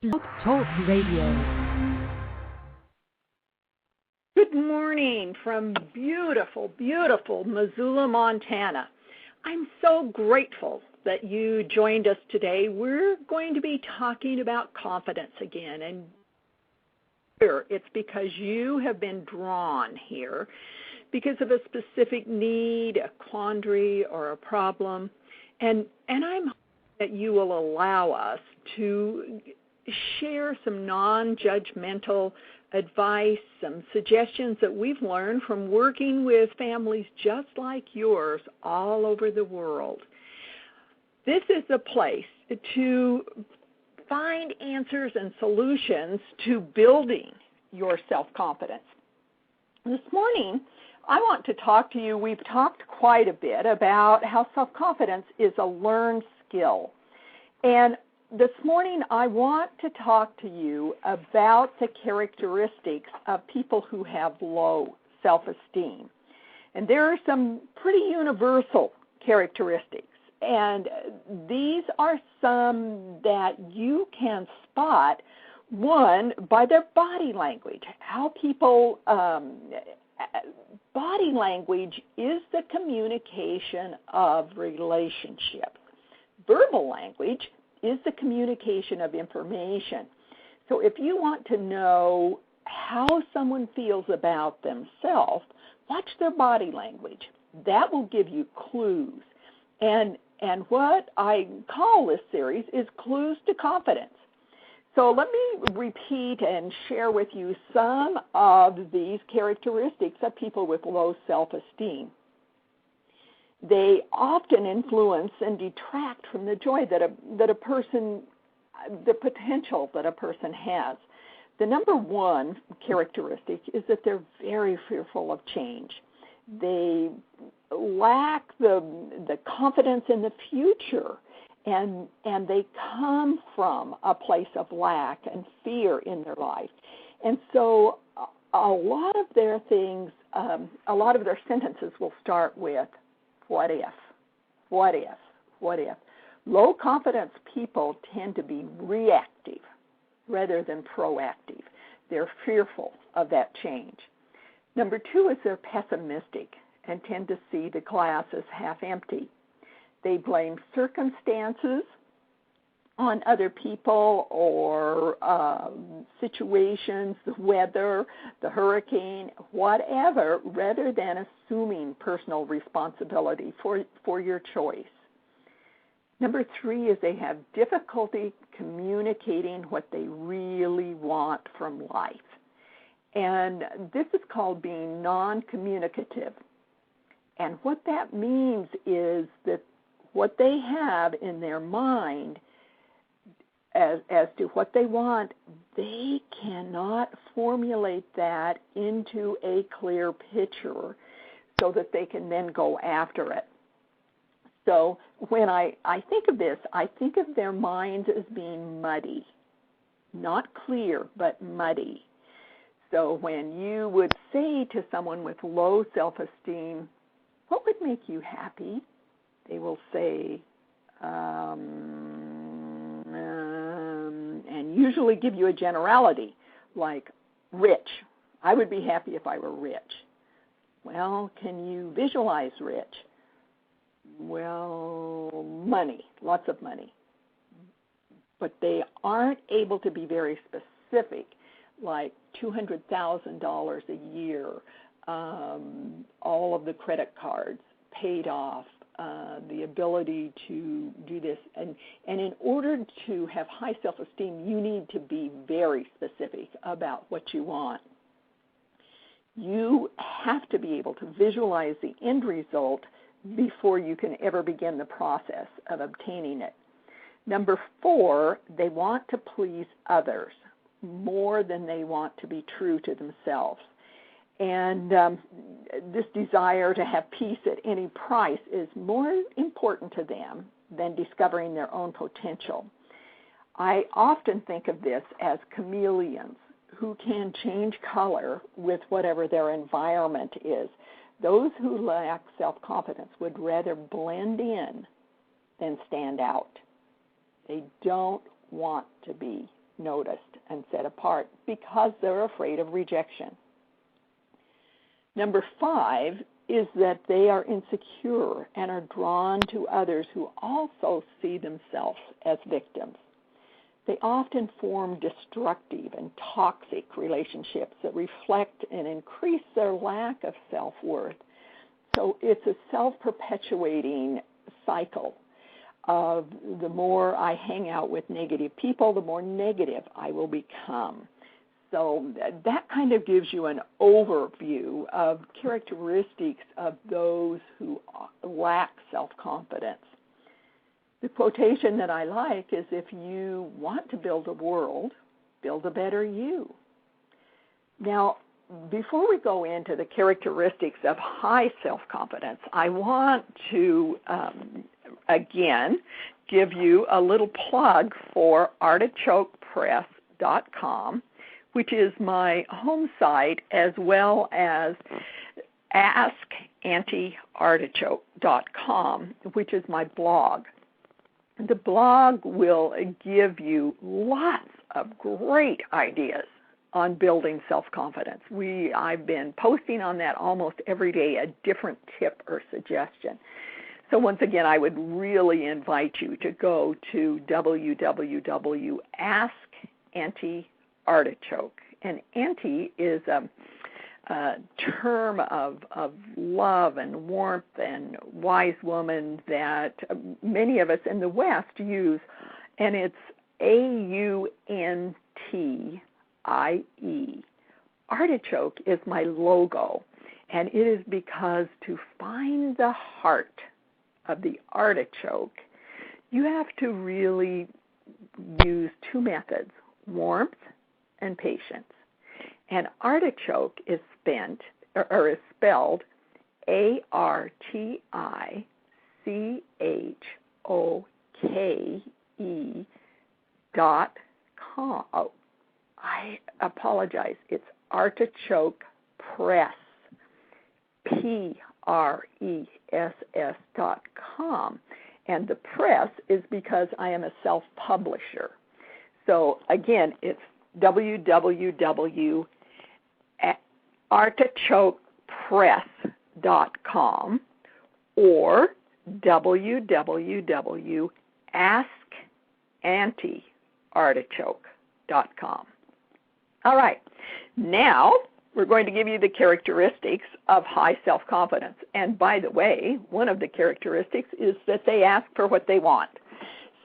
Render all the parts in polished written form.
Blog Talk Radio. Good morning from beautiful, beautiful Missoula, Montana. I'm so grateful that you joined us today. We're going to be talking about confidence again, and it's because you have been drawn here because of a specific need, a quandary, or a problem, and I'm hoping that you will allow us to share some non-judgmental advice, some suggestions that we've learned from working with families just like yours all over the world. This is a place to find answers and solutions to building your self-confidence. This morning, I want to talk to you. We've talked quite a bit about how self-confidence is a learned skill. And this morning, I want to talk to you about the characteristics of people who have low self-esteem. And there are some pretty universal characteristics, and these are some that you can spot, one, by their body language. How people, body language is the communication of relationships. Verbal language is the communication of information. So if you want to know how someone feels about themselves, watch their body language. That will give you clues. And what I call this series is Clues to Confidence. So let me repeat and share with you some of these characteristics of people with low self-esteem. They often influence and detract from the joy that a person, the potential that a person has. The number one characteristic is that they're very fearful of change. They lack the confidence in the future, and they come from a place of lack and fear in their life. And so a lot of their things, a lot of their sentences will start with, what if? What if? What if? Low confidence people tend to be reactive rather than proactive. They're fearful of that change. Number two is they're pessimistic and tend to see the glass as half empty. They blame circumstances on other people or situations, the weather, the hurricane, whatever, rather than assuming personal responsibility for your choice. Number three is they have difficulty communicating what they really want from life. And this is called being non-communicative. And what that means is that what they have in their mind as to what they want, they cannot formulate that into a clear picture so that they can then go after it. So when I think of this, I think of their minds as being muddy, not clear, but muddy. So when you would say to someone with low self-esteem, what would make you happy? They will say, and usually give you a generality, like rich. I would be happy if I were rich. Well, can you visualize rich? Well, money, lots of money. But they aren't able to be very specific, like $200,000 a year, all of the credit cards paid off, the ability to do this. And in order to have high self-esteem, you need to be very specific about what you want. You have to be able to visualize the end result before you can ever begin the process of obtaining it. Number four, they want to please others more than they want to be true to themselves. And this desire to have peace at any price is more important to them than discovering their own potential. I often think of this as chameleons who can change color with whatever their environment is. Those who lack self-confidence would rather blend in than stand out. They don't want to be noticed and set apart because they're afraid of rejection. Number 5 is that they are insecure and are drawn to others who also see themselves as victims. They often form destructive and toxic relationships that reflect and increase their lack of self-worth. So it's a self-perpetuating cycle of the more I hang out with negative people, the more negative I will become. So that kind of gives you an overview of characteristics of those who lack self-confidence. The quotation that I like is, if you want to build a world, build a better you. Now, before we go into the characteristics of high self-confidence, I want to, again, give you a little plug for artichokepress.com, which is my home site, as well as askantiartichoke.com, which is my blog. The blog will give you lots of great ideas on building self-confidence. I've been posting on that almost every day, a different tip or suggestion. So once again, I would really invite you to go to www.askantiartichoke. And anti is a term of love and warmth and wise woman that many of us in the West use, and it's AUNTIE. Artichoke is my logo, and it is because to find the heart of the artichoke, you have to really use 2 methods, warmth and patience. And artichoke is spelled ARTICHOKE.com. Oh, I apologize. It's Artichoke Press, PRESS.com. And the press is because I am a self-publisher. So again, it's www.artichokepress.com or www.askantiartichoke.com. All right, now we're going to give you the characteristics of high self-confidence. And by the way, one of the characteristics is that they ask for what they want.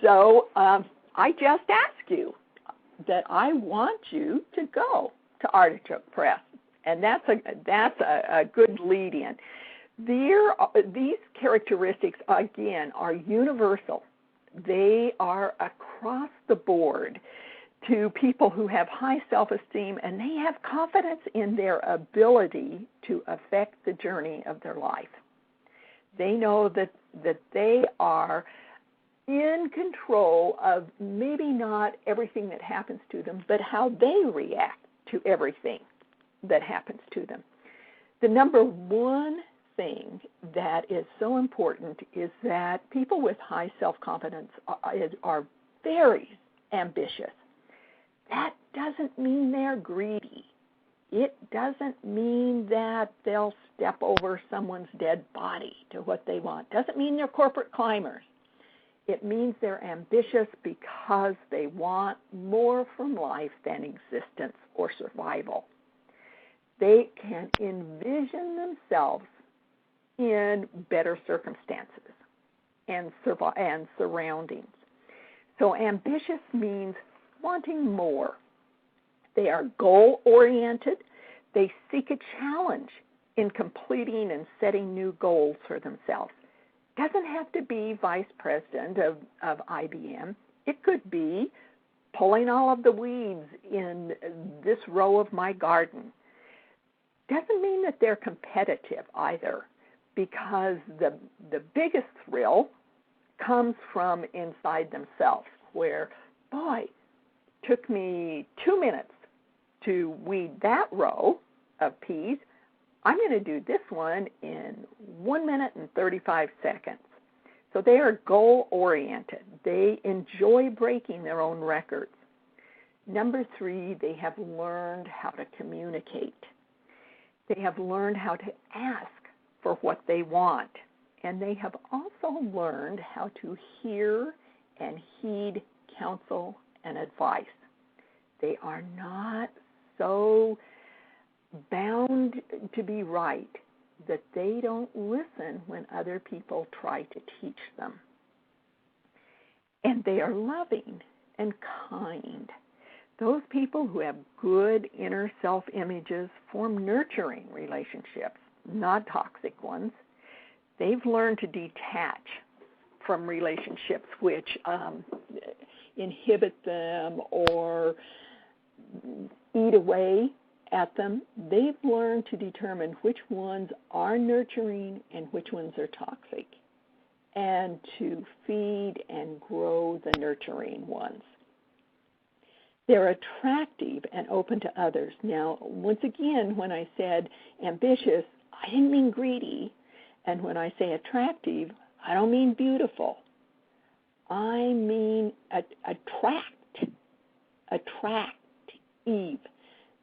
So I just ask you that I want you to go to Artichoke Press, and that's a good lead-in. These characteristics, again, are universal. They are across the board to people who have high self-esteem, and they have confidence in their ability to affect the journey of their life. They know that they are in control of maybe not everything that happens to them, but how they react to everything that happens to them. The number one thing that is so important is that people with high self-confidence are very ambitious. That doesn't mean they're greedy. It doesn't mean that they'll step over someone's dead body to what they want. Doesn't mean they're corporate climbers. It means they're ambitious because they want more from life than existence or survival. They can envision themselves in better circumstances and surroundings. So ambitious means wanting more. They are goal-oriented. They seek a challenge in completing and setting new goals for themselves. Doesn't have to be vice president of IBM. It could be pulling all of the weeds in this row of my garden. Doesn't mean that they're competitive either, because the biggest thrill comes from inside themselves, where, boy, took me 2 minutes to weed that row of peas. I'm going to do this one in 1 minute and 35 seconds. So they are goal-oriented. They enjoy breaking their own records. Number 3, they have learned how to communicate. They have learned how to ask for what they want. And they have also learned how to hear and heed counsel and advice. They are not so bound to be right that they don't listen when other people try to teach them. And they are loving and kind. Those people who have good inner self-images form nurturing relationships, not toxic ones. They've learned to detach from relationships which inhibit them or eat away at them. They've learned to determine which ones are nurturing and which ones are toxic, and to feed and grow the nurturing ones. They're attractive and open to others. Now, once again, when I said ambitious, I didn't mean greedy. And when I say attractive, I don't mean beautiful. I mean attractive.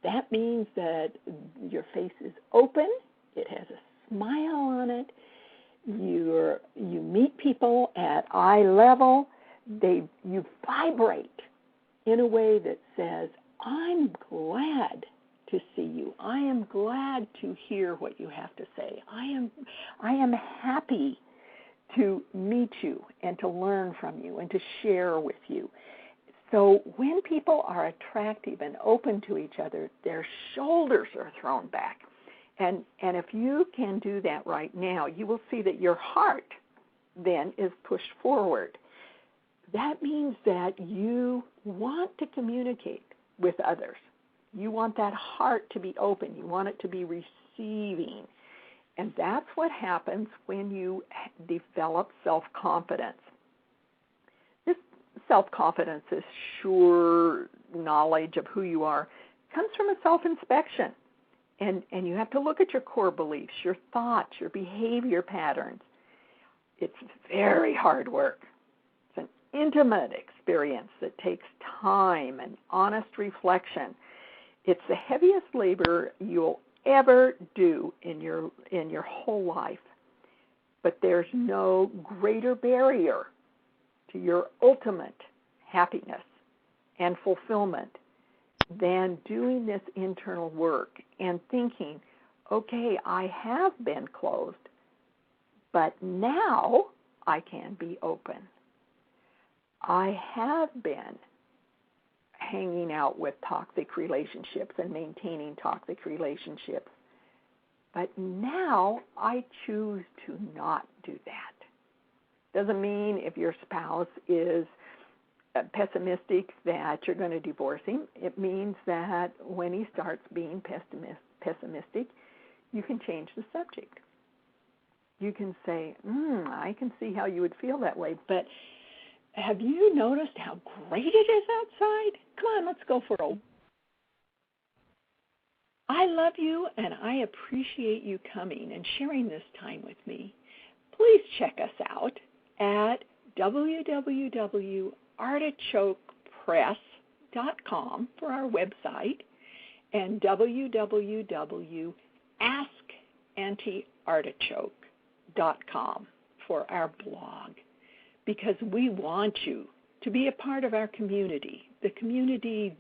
That means that your face is open, it has a smile on it, you meet people at eye level, you vibrate in a way that says, I'm glad to see you. I am glad to hear what you have to say. I am happy to meet you and to learn from you and to share with you. So when people are attractive and open to each other, their shoulders are thrown back. And if you can do that right now, you will see that your heart then is pushed forward. That means that you want to communicate with others. You want that heart to be open. You want it to be receiving. And that's what happens when you develop self-confidence. This self-confidence, this sure knowledge of who you are, comes from a self-inspection. And you have to look at your core beliefs, your thoughts, your behavior patterns. It's very hard work. It's an intimate experience that takes time and honest reflection. It's the heaviest labor you'll ever do in your whole life. But there's no greater barrier to your ultimate happiness and fulfillment than doing this internal work and thinking, okay, I have been closed, but now I can be open. I have been hanging out with toxic relationships and maintaining toxic relationships, but now I choose to not do that. Doesn't mean if your spouse is pessimistic that you're going to divorce him. It means that when he starts being pessimistic, you can change the subject. You can say, I can see how you would feel that way, but have you noticed how great it is outside? Come on, let's go for a walk. I love you, and I appreciate you coming and sharing this time with me. Please check us out at www.artichokepress.com for our website and www.askantiartichoke.com for our blog, because we want you to be a part of our community, this community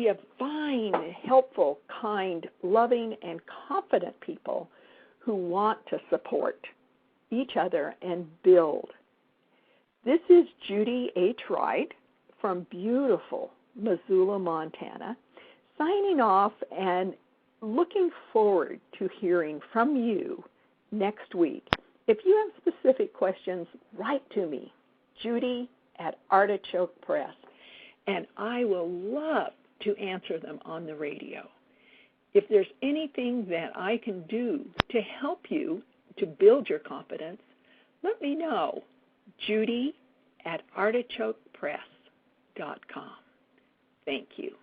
of fine, helpful, kind, loving, and confident people who want to support each other and build. This is Judy H. Wright from beautiful Missoula, Montana, signing off and looking forward to hearing from you next week. If you have specific questions, write to me, Judy at Artichoke Press, and I will love to answer them on the radio. If there's anything that I can do to help you to build your confidence, let me know, Judy at artichokepress.com. Thank you.